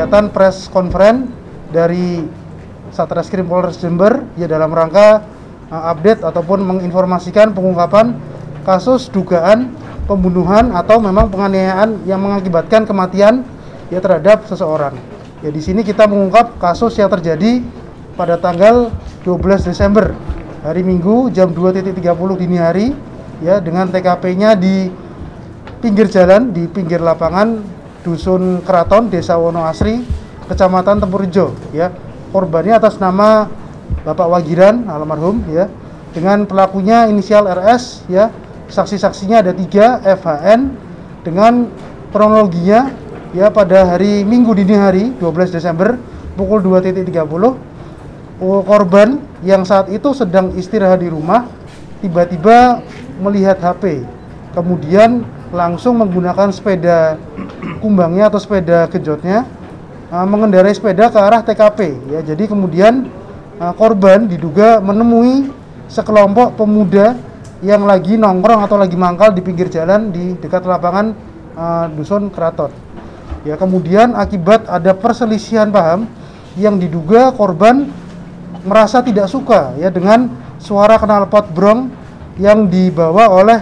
kegiatan press conference dari Satreskrim Polres Jember ya dalam rangka update ataupun menginformasikan pengungkapan kasus dugaan pembunuhan atau memang penganiayaan yang mengakibatkan kematian ya terhadap seseorang. Ya di sini kita mengungkap kasus yang terjadi pada tanggal 12 Desember hari Minggu jam 2.30 dini hari ya dengan TKP-nya di pinggir jalan di pinggir lapangan Dusun Keraton, Desa Wonoasri, Kecamatan Tempurjo ya. Korbannya atas nama Bapak Wagiran almarhum ya. Dengan pelakunya inisial RS ya. Saksi-saksinya ada 3, FHN dengan kronologinya ya pada hari Minggu dini hari 12 Desember pukul 2.30 korban yang saat itu sedang istirahat di rumah tiba-tiba melihat HP. Kemudian langsung menggunakan sepeda kumbangnya atau sepeda gejotnya mengendarai sepeda ke arah TKP ya. Jadi kemudian korban diduga menemui sekelompok pemuda yang lagi nongkrong atau lagi mangkal di pinggir jalan di dekat lapangan Dusun Keraton. Ya, kemudian akibat ada perselisihan paham yang diduga korban merasa tidak suka ya dengan suara knalpot brong yang dibawa oleh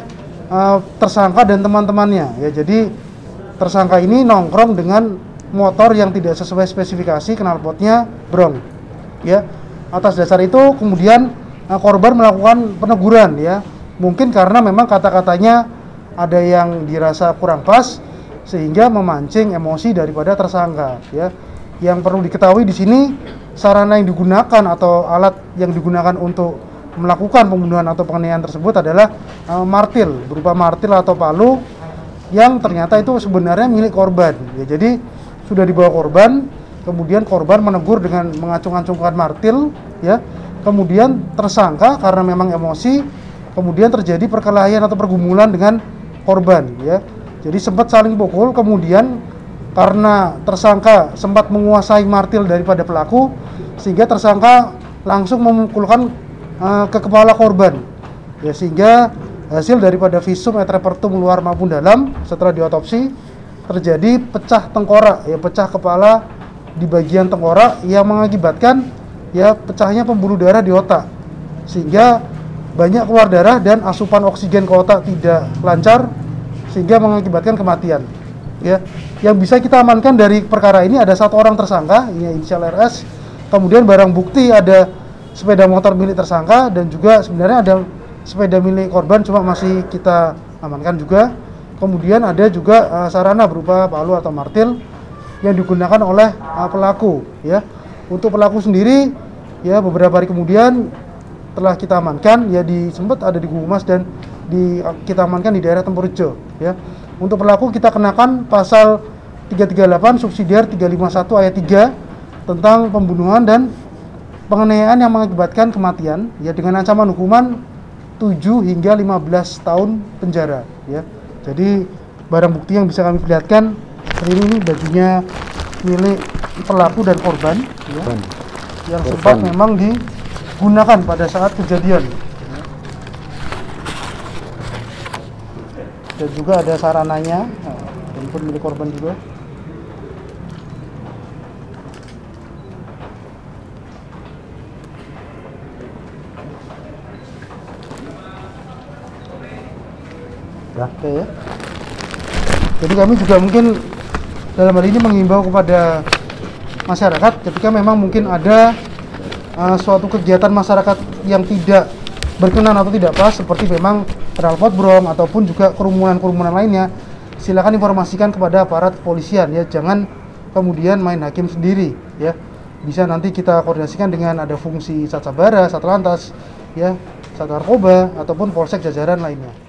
tersangka dan teman-temannya ya. Jadi tersangka ini nongkrong dengan motor yang tidak sesuai spesifikasi knalpotnya brong ya. Atas dasar itu kemudian korban melakukan peneguran ya, mungkin karena memang kata-katanya ada yang dirasa kurang pas sehingga memancing emosi daripada tersangka ya. Yang perlu diketahui di sini sarana yang digunakan atau alat yang digunakan untuk melakukan pembunuhan atau penganiayaan tersebut adalah martil, berupa martil atau palu yang ternyata itu sebenarnya milik korban ya. Jadi sudah dibawa korban, kemudian korban menegur dengan mengacung-acungkan martil ya. Kemudian tersangka karena memang emosi, kemudian terjadi perkelahian atau pergumulan dengan korban ya. Jadi sempat saling pukul, kemudian karena tersangka sempat menguasai martil daripada pelaku sehingga tersangka langsung memukulkan ke kepala korban ya, sehingga hasil daripada visum et repertum luar maupun dalam setelah diotopsi terjadi pecah tengkorak ya, pecah kepala di bagian tengkorak yang mengakibatkan ya pecahnya pembuluh darah di otak sehingga banyak keluar darah dan asupan oksigen ke otak tidak lancar sehingga mengakibatkan kematian ya. Yang bisa kita amankan dari perkara ini ada 1 orang tersangka ya, inisial RS, kemudian barang bukti ada sepeda motor milik tersangka dan juga sebenarnya ada sepeda milik korban cuma masih kita amankan juga. Kemudian ada juga sarana berupa palu atau martil yang digunakan oleh pelaku ya. Untuk pelaku sendiri ya beberapa hari kemudian telah kita amankan ya, sempat ada di Gumas dan kita amankan di daerah Tempurjo ya. Untuk pelaku kita kenakan pasal 338 subsidiar 351 ayat 3 tentang pembunuhan dan penganiayaan yang mengakibatkan kematian ya dengan ancaman hukuman 7 hingga 15 tahun penjara ya. Jadi barang bukti yang bisa kami perlihatkan ini bajunya milik pelaku dan korban ya, yang sempat memang digunakan pada saat kejadian ya. Dan juga ada sarananya handphone milik korban juga. Oke ya. Jadi kami juga mungkin dalam hal ini mengimbau kepada masyarakat ketika memang mungkin ada suatu kegiatan masyarakat yang tidak berkenan atau tidak pas seperti memang knalpot brong ataupun juga kerumunan-kerumunan lainnya, silakan informasikan kepada aparat kepolisian ya, jangan kemudian main hakim sendiri ya. Bisa nanti kita koordinasikan dengan ada fungsi Sat Sabara, Satlantas ya, Sat Narkoba ataupun polsek jajaran lainnya.